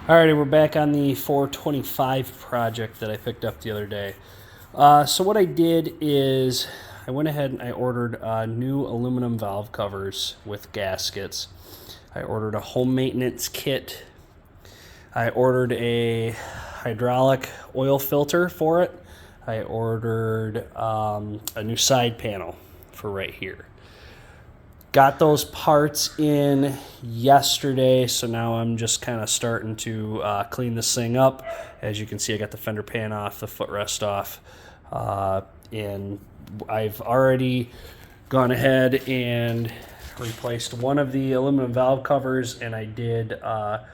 Alrighty, we're back on the 425 project that I picked up the other day. So what I did is I went ahead and I ordered new aluminum valve covers with gaskets. I ordered a home maintenance kit. I ordered a hydraulic oil filter for it. I ordered a new side panel for right here. Got those parts in yesterday, so now I'm just kind of starting to clean this thing up. As you can see, I got the fender pan off, the footrest off, and I've already gone ahead and replaced one of the aluminum valve covers, and I did, I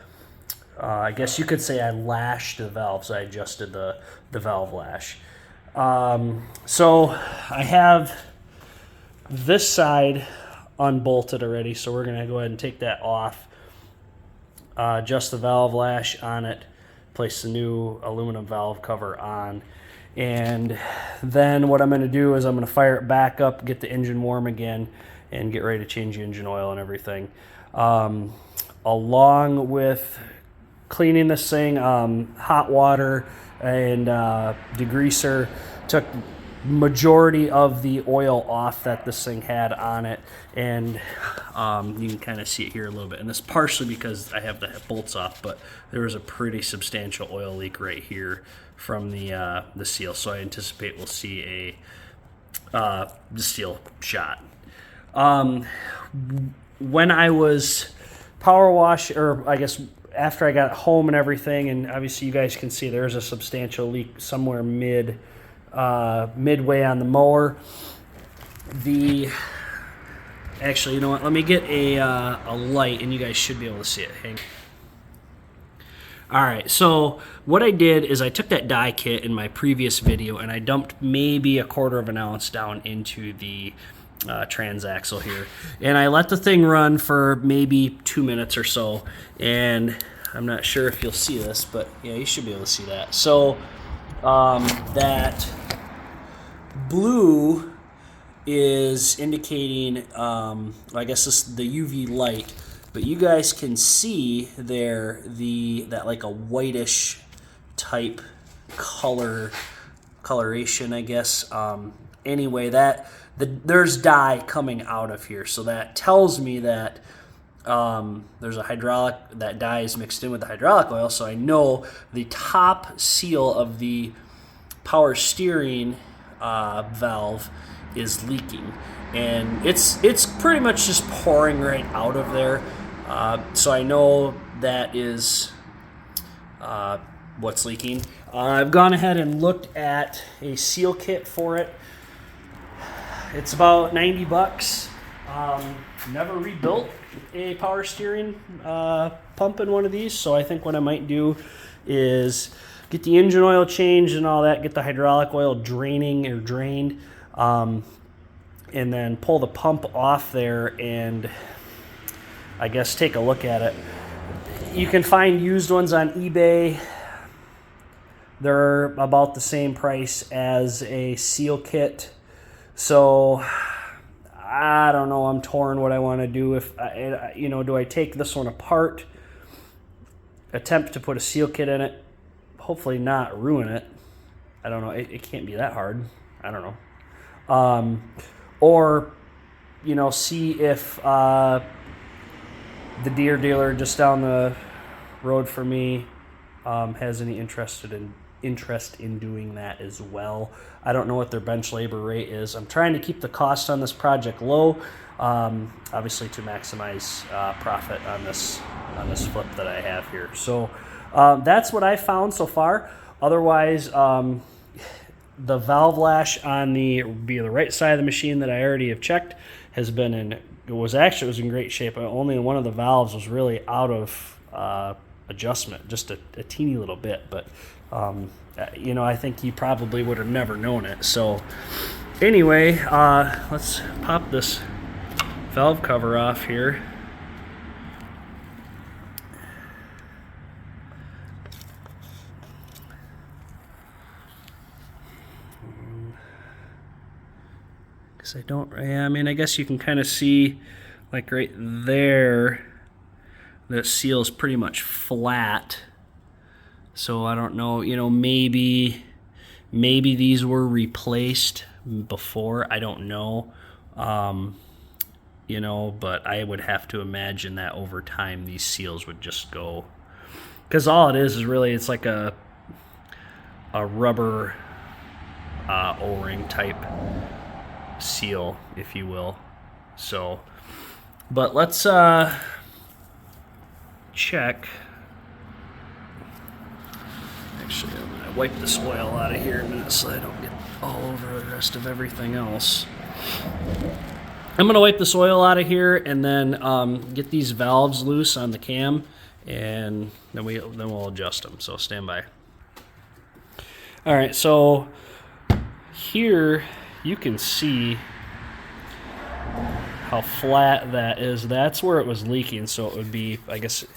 guess you could say I lashed the valves. I adjusted the valve lash. So I have this side unbolted already, so we're going to go ahead and take that off, adjust the valve lash on it, place the new aluminum valve cover on, and then what I'm going to do is I'm going to fire it back up, get the engine warm again, and get ready to change the engine oil and everything. Along with cleaning this thing, hot water and degreaser took majority of the oil off that this thing had on it, and you can kind of see it here a little bit, and this partially because I have the bolts off, but there was a pretty substantial oil leak right here from the seal, so I anticipate we'll see the seal shot. When I was power wash, or I guess after I got home and everything, and obviously you guys can see there's a substantial leak somewhere midway on the mower. Actually, you know what? Let me get a light, and you guys should be able to see it. Hang. All right. So what I did is I took that die kit in my previous video, and I dumped maybe 1/4 ounce down into the transaxle here, and I let the thing run for maybe 2 minutes or so. And I'm not sure if you'll see this, but yeah, you should be able to see that. So that blue is indicating, I guess this is the UV light, but you guys can see there that like a whitish type coloration, I guess. Anyway, there's dye coming out of here, so that tells me that there's that dye is mixed in with the hydraulic oil, so I know the top seal of the power steering valve is leaking, and it's pretty much just pouring right out of there, so I know that is what's leaking. I've gone ahead and looked at a seal kit for it. It's about $90. Never rebuilt a power steering pump in one of these, so I think what I might do is get the engine oil changed and all that, get the hydraulic oil drained, and then pull the pump off there and I guess take a look at it. You can find used ones on eBay. They're about the same price as a seal kit. So I don't know. I'm torn what I want to do. Do I take this one apart, attempt to put a seal kit in it, hopefully not ruin it. I don't know. It can't be that hard. I don't know. Or, see if the Deere dealer just down the road for me has any interest in doing that as well. I don't know what their bench labor rate is. I'm trying to keep the cost on this project low, obviously to maximize profit on this flip that I have here. So that's what I found so far. Otherwise, the valve lash on the right side of the machine that I already have checked was in great shape. Only one of the valves was really out of adjustment, just a teeny little bit, but I think he probably would have never known it. So anyway, let's pop this valve cover off here. I guess you can kind of see, like right there, the seal is pretty much flat So I don't know, you know, maybe these were replaced before. I don't know. You know, but I would have to imagine that over time these seals would just go, because all it is really, it's like a rubber O-ring type seal, if you will. So, but let's check. Actually, I'm going to wipe this oil out of here in a minute so I don't get all over the rest of everything else. I'm going to wipe this oil out of here and then get these valves loose on the cam, and then we'll adjust them. So stand by. All right, so here you can see how flat that is. That's where it was leaking, so it would be, I guess, you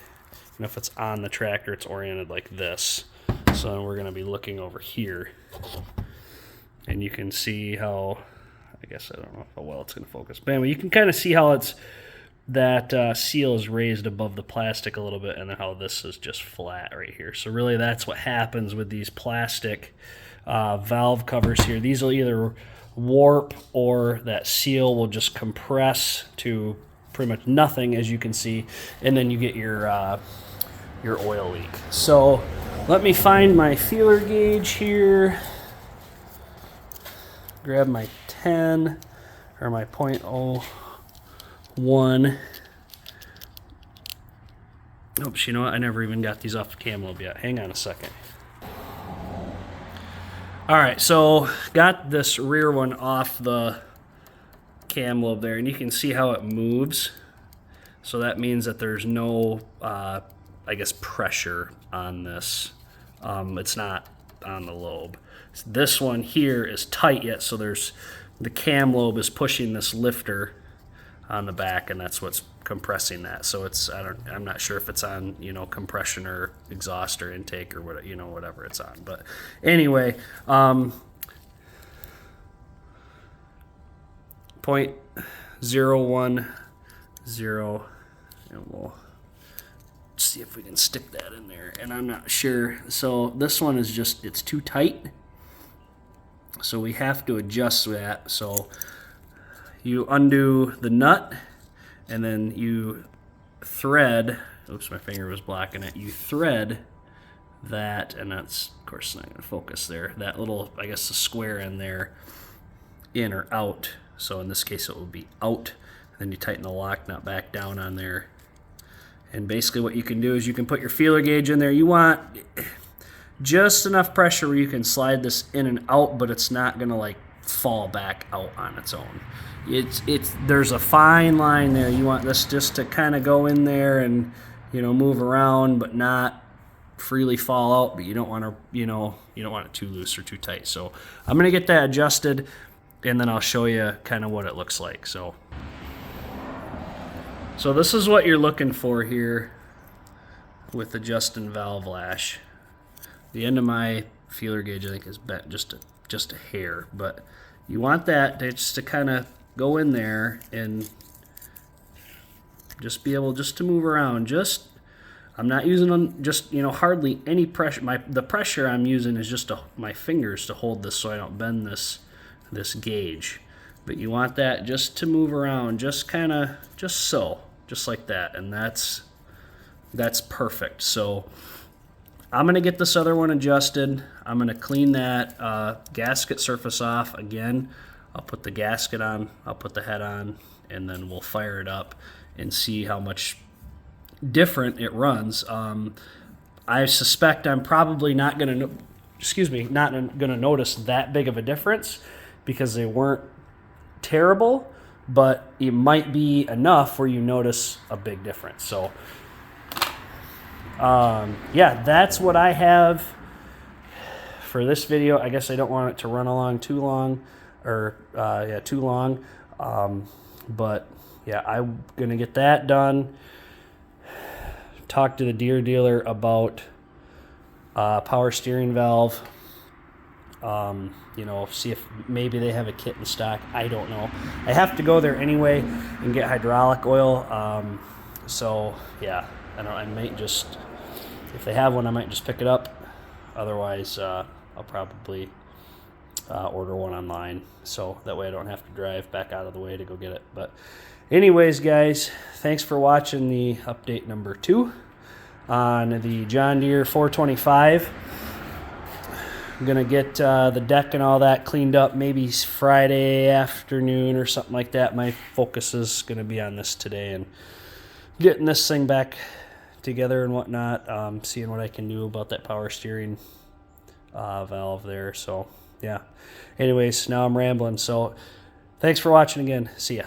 know, if it's on the tractor, it's oriented like this. So then we're going to be looking over here, and you can see how, I guess I don't know how well it's going to focus, but anyway, you can kind of see how it's that seal is raised above the plastic a little bit, and then how this is just flat right here. So really that's what happens with these plastic valve covers here. These will either warp or that seal will just compress to pretty much nothing, as you can see, and then you get your oil leak. So let me find my feeler gauge here. Grab my 10 or my .01. Oops, you know what? I never even got these off the cam lobe yet. Hang on a second. All right, so got this rear one off the cam lobe there, and you can see how it moves. So that means that there's no, I guess, pressure on this. It's not on the lobe. This one here is tight yet, so there's the cam lobe is pushing this lifter on the back, and that's what's compressing that. So it's, I'm not sure if it's on, you know, compression or exhaust or intake or what, you know, whatever it's on. But anyway, 0.010, and we'll see if we can stick that in there. And I'm not sure. So this one is just, it's too tight. So we have to adjust that. So you undo the nut, and then you thread, oops, my finger was blocking it. You thread that, and that's, of course, not going to focus there. That little, I guess, the square in there, in or out. So in this case, it will be out. Then you tighten the lock nut back down on there. And basically what you can do is you can put your feeler gauge in there. You want just enough pressure where you can slide this in and out, but it's not going to like fall back out on its own. There's a fine line there. You want this just to kind of go in there and, you know, move around, but not freely fall out. But you don't want to, you know, you don't want it too loose or too tight. So I'm going to get that adjusted, and then I'll show you kind of what it looks like. So this is what you're looking for here with the Justin valve lash. The end of my feeler gauge, I think, is bent just a hair, but you want that just to kind of go in there and just be able just to move around. I'm not using just, you know, hardly any pressure. The pressure I'm using is just my fingers to hold this so I don't bend this gauge. But you want that just to move around, just kind of, just like that, and that's perfect. So I'm going to get this other one adjusted. I'm going to clean that gasket surface off again. I'll put the gasket on, I'll put the head on, and then we'll fire it up and see how much different it runs. I suspect I'm probably not going to, not going to notice that big of a difference because they weren't terrible, but it might be enough where you notice a big difference. So yeah, that's what I have for this video. I guess I don't want it to run along too long, or too long. But yeah, I'm gonna get that done. Talk to the Deere dealer about power steering valve. You know, see if maybe they have a kit in stock. I don't know. I have to go there anyway and get hydraulic oil. So yeah, I might just, if they have one, I might just pick it up Otherwise, I'll probably order one online, so that way I don't have to drive back out of the way to go get it. But anyways, guys, thanks for watching the update number 2 on the John Deere 425. I'm gonna get the deck and all that cleaned up maybe Friday afternoon or something like that. My focus is gonna be on this today and getting this thing back together and whatnot, seeing what I can do about that power steering valve there. So yeah, anyways, now I'm rambling, so thanks for watching again. See ya.